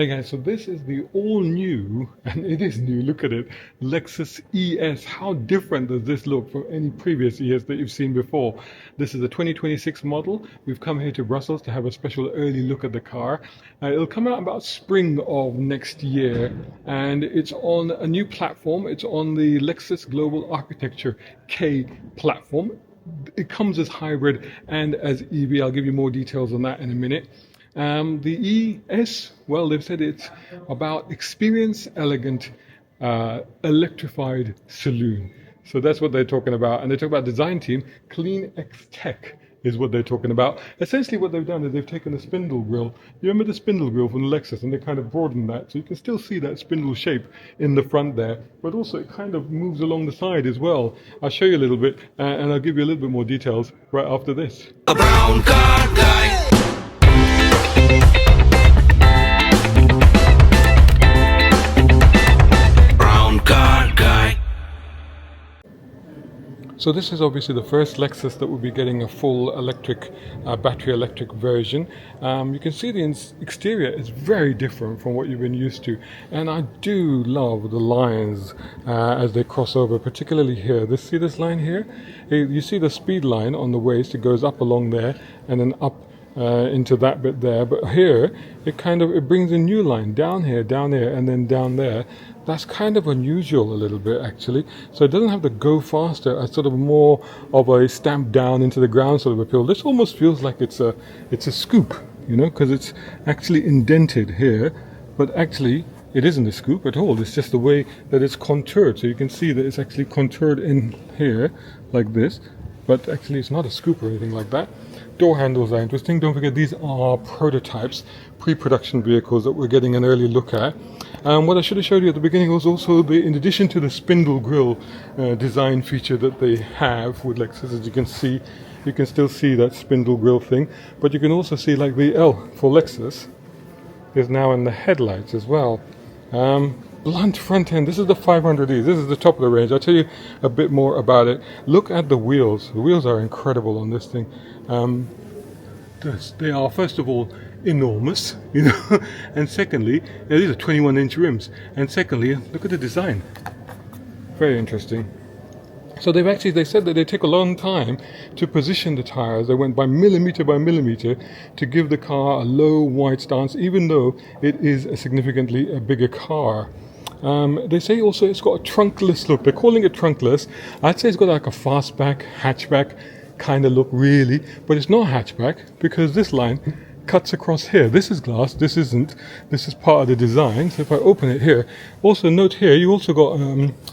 Hey guys, so this is the all new, and it is new, look at it, Lexus ES. How different does this look from any previous ES that you've seen before? This is a 2026 model. We've come here to Brussels to have a special early look at the car. It'll come out about spring of next year, and it's on a new platform. It's on the Lexus Global Architecture K platform. It comes as hybrid and as EV. I'll give you more details on that in a minute. The ES, well, they've said it's about experience, elegant, electrified saloon. So that's what they're talking about. And they talk about design team, Clean X Tech is what they're talking about. Essentially what they've done is they've taken a spindle grille. You remember the spindle grille from the Lexus, and they kind of broadened that. So you can still see that spindle shape in the front there, but also it kind of moves along the side as well. I'll show you a little bit, and I'll give you a little bit more details right after this. A brown car guy. Brown car guy. So this is obviously the first Lexus that will be getting a full electric, battery electric version. You can see the exterior is very different from what you've been used to. And I do love the lines as they cross over, particularly here. See this line here? You see the speed line on the waist, it goes up along there and then up into that bit there, but here it brings a new line down here, and then down there. That's kind of unusual a little bit actually. So it doesn't have the go faster, a sort of more of a stamp down into the ground sort of appeal. This almost feels like it's a scoop, you know, because it's actually indented here, but actually it isn't a scoop at all. It's just the way that it's contoured. So you can see that it's actually contoured in here like this, but actually it's not a scoop or anything like that. Door handles are interesting. Don't forget these are prototypes, pre-production vehicles that we're getting an early look at. What I should have showed you at the beginning was also in addition to the spindle grille design feature that they have with Lexus, as you can see, you can still see that spindle grille thing, but you can also see like the L for Lexus is now in the headlights as well. Blunt front end. This is the 500E. This is the top of the range. I'll tell you a bit more about it. Look at the wheels. The wheels are incredible on this thing. They are, first of all, enormous, you know, and secondly, these are 21-inch rims. And secondly, look at the design. Very interesting. So they said that they take a long time to position the tires. They went by millimeter to give the car a low wide stance, even though it is a significantly bigger car. They say also it's got a trunkless look. They're calling it trunkless. I'd say it's got like a fastback, hatchback kind of look really, but it's not hatchback because this line cuts across here. This is glass, this isn't. This is part of the design. So if I open it here, also note here, you also got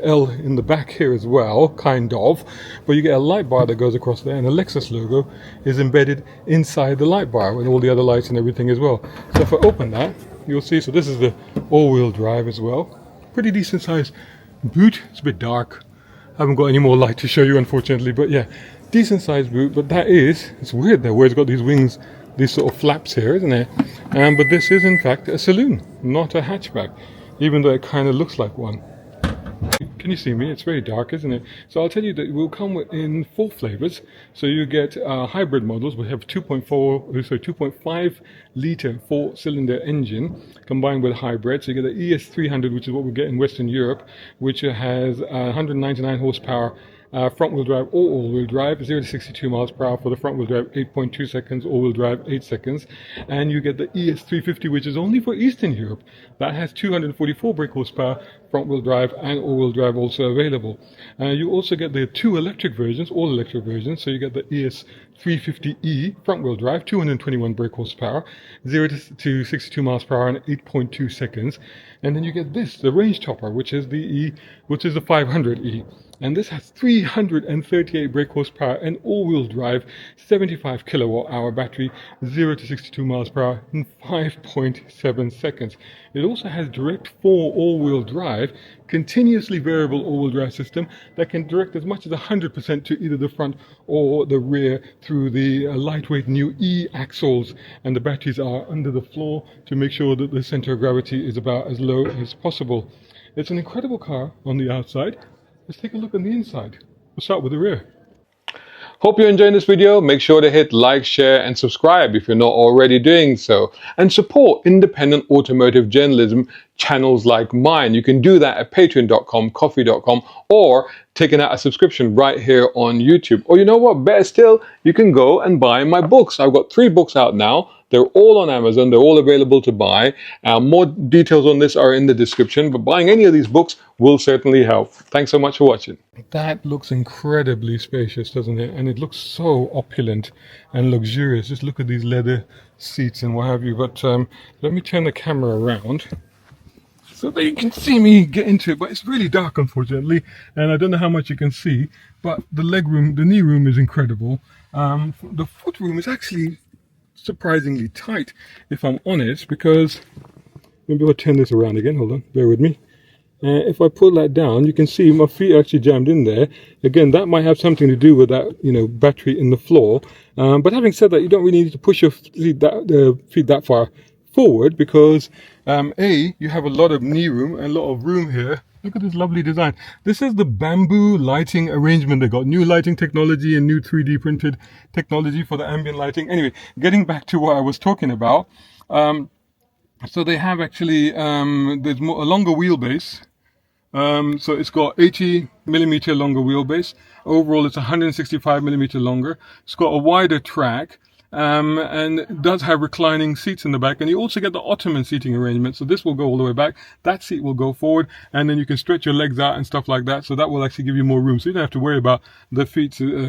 L in the back here as well, kind of, but you get a light bar that goes across there, and the Lexus logo is embedded inside the light bar with all the other lights and everything as well. So if I open that, you'll see, so this is the all-wheel drive as well. Pretty decent sized boot. It's a bit dark. I haven't got any more light to show you, unfortunately, but yeah, decent sized boot. But it's weird there where it's got these wings, these sort of flaps here, isn't it? But this is in fact a saloon, not a hatchback, even though it kind of looks like one. Can you see me? It's very dark, isn't it? So I'll tell you that it will come in 4 flavors. So you get hybrid models. We have 2.5 litre 4-cylinder engine combined with hybrid. So you get the ES300, which is what we get in Western Europe, which has 199 horsepower. Front-wheel drive or all-wheel drive, 0 to 62 miles per hour for the front-wheel drive, 8.2 seconds, all-wheel drive, 8 seconds. And you get the ES350, which is only for Eastern Europe. That has 244 brake horsepower, front-wheel drive and all-wheel drive also available. You also get the 2 electric versions, all electric versions. So you get the ES350E front-wheel drive, 221 brake horsepower, 0 to 62 miles per hour and 8.2 seconds. And then you get this, the range topper, which is the 500E. And this has 338 brake horsepower and all-wheel drive, 75 kilowatt-hour battery, 0 to 62 miles per hour in 5.7 seconds. It also has direct 4 all-wheel drive, continuously variable all-wheel drive system that can direct as much as 100% to either the front or the rear through the lightweight new E-axles. And the batteries are under the floor to make sure that the center of gravity is about as low as possible. It's an incredible car on the outside. Let's take a look on the inside. We'll start with the rear. Hope you're enjoying this video. Make sure to hit like, share, and subscribe if you're not already doing so. And support independent automotive journalism channels like mine. You can do that at patreon.com, coffee.com, or taking out a subscription right here on YouTube. Or you know what, better still, you can go and buy my books. I've got 3 books out now. They're all on Amazon. They're all available to buy. More details on this are in the description, but buying any of these books will certainly help. Thanks so much for watching. That looks incredibly spacious, doesn't it? And it looks so opulent and luxurious. Just look at these leather seats and what have you. But let me turn the camera around so that you can see me get into it. But it's really dark, unfortunately, and I don't know how much you can see, but the leg room, the knee room is incredible. The foot room is actually surprisingly tight, if I'm honest, because maybe I'll turn this around again. Hold on, bear with me. If I pull that down, you can see my feet are actually jammed in there. Again, that might have something to do with that, battery in the floor. But having said that, you don't really need to push your feet that far forward, because you have a lot of knee room and a lot of room here. Look at this lovely design. This is the bamboo lighting arrangement. They got new lighting technology and new 3D printed technology for the ambient lighting. Anyway, getting back to what I was talking about. So they have actually, there's a longer wheelbase. So it's got 80 millimeter longer wheelbase. Overall, it's 165 millimeter longer. It's got a wider track. And it does have reclining seats in the back, and you also get the ottoman seating arrangement. So this will go all the way back, that seat will go forward, and then you can stretch your legs out and stuff like that. So that will actually give you more room. So you don't have to worry about the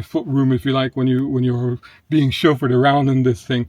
foot room, if you like, when you're being chauffeured around in this thing.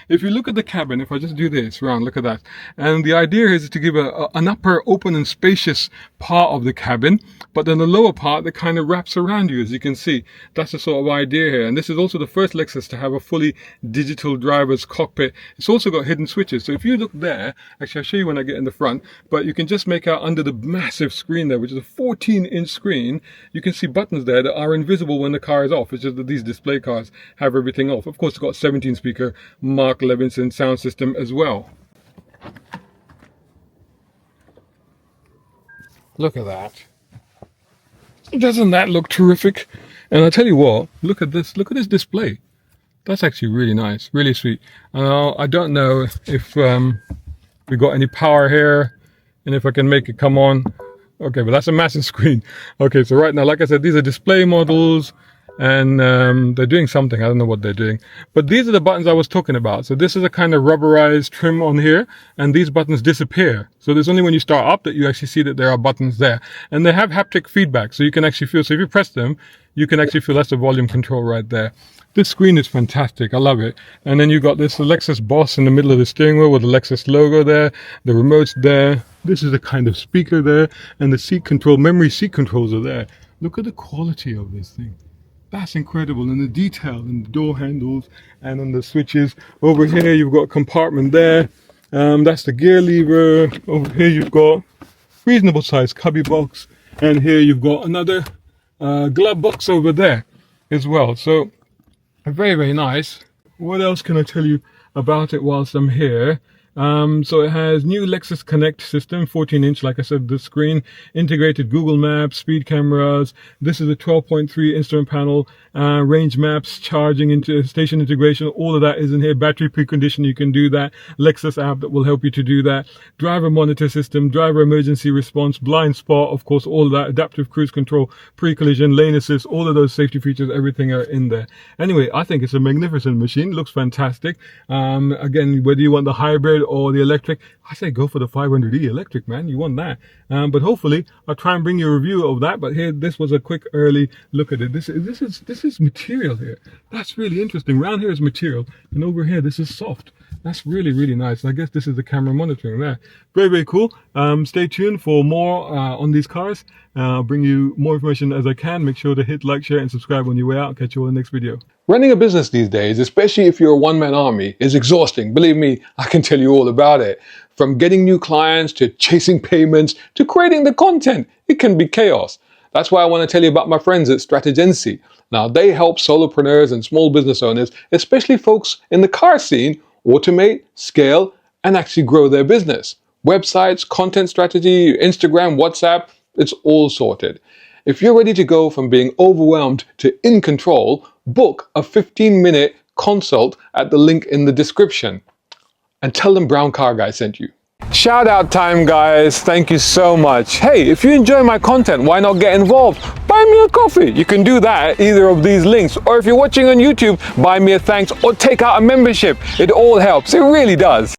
If you look at the cabin, if I just do this round, look at that. And the idea is to give an upper open and spacious part of the cabin, but then the lower part that kind of wraps around you, as you can see. That's the sort of idea here. And this is also the first Lexus to have a fully digital driver's cockpit. It's also got hidden switches. So if you look there, actually I'll show you when I get in the front, but you can just make out under the massive screen there, which is a 14-inch screen, you can see buttons there that are invisible when the car is off. It's just that these display cars have everything off. Of course, it's got 17 speaker Mark Levinson sound system as well. Look at that. Doesn't that look terrific? And I tell you what, look at this display. That's actually really nice, really sweet. I don't know if we got any power here and if I can make it come on. Okay, but that's a massive screen. Okay, so right now, like I said, these are display models, and they're doing something. I don't know what they're doing, but these are the buttons I was talking about. So this is a kind of rubberized trim on here, and these buttons disappear. So there's only when you start up that you actually see that there are buttons there, and they have haptic feedback, so you can actually feel. So if you press them, you can actually feel that's the volume control right there. This screen is fantastic. I love it. And then you got this Lexus Boss in the middle of the steering wheel with the Lexus logo there, the remote's there. This is a kind of speaker there, and the seat control, memory seat controls are there. Look at the quality of this thing. That's incredible. And the detail in the door handles and on the switches. Over here, you've got a compartment there. That's the gear lever. Over here, you've got reasonable sized cubby box. And here you've got another glove box over there as well. So very, very nice. What else can I tell you about it whilst I'm here? So it has new LexusConnect system, 14-inch, like I said, the screen, integrated Google Maps, speed cameras. This is a 12.3 instrument panel, range maps, charging into station integration. All of that is in here. Battery precondition, you can do that. Lexus app that will help you to do that. Driver monitor system, driver emergency response, blind spot, of course, all of that. Adaptive cruise control, pre-collision, lane assist, all of those safety features, everything are in there. Anyway, I think it's a magnificent machine. Looks fantastic. Again, whether you want the hybrid or the electric, I say go for the 500e electric, man. You want that. But hopefully I'll try and bring you a review of that. But here, this was a quick early look at it. This is material here. That's really interesting. Round here is material, and over here this is soft. That's really, really nice. And I guess this is the camera monitoring there. Very, very cool. Stay tuned for more on these cars. I'll bring you more information as I can. Make sure to hit like, share, and subscribe on your way out. Catch you all in the next video. Running a business these days, especially if you're a one-man army, is exhausting. Believe me, I can tell you all about it. From getting new clients to chasing payments to creating the content, it can be chaos. That's why I want to tell you about my friends at Strategency. Now, they help solopreneurs and small business owners, especially folks in the car scene, automate, scale, and actually grow their business. Websites, content strategy, Instagram, WhatsApp, it's all sorted. If you're ready to go from being overwhelmed to in control, book a 15-minute consult at the link in the description and tell them Brown Car Guy sent you. Shout out time, guys. Thank you so much. Hey, if you enjoy my content, why not get involved? Buy me a coffee. You can do that at either of these links. Or if you're watching on YouTube, buy me a thanks or take out a membership. It all helps. It really does.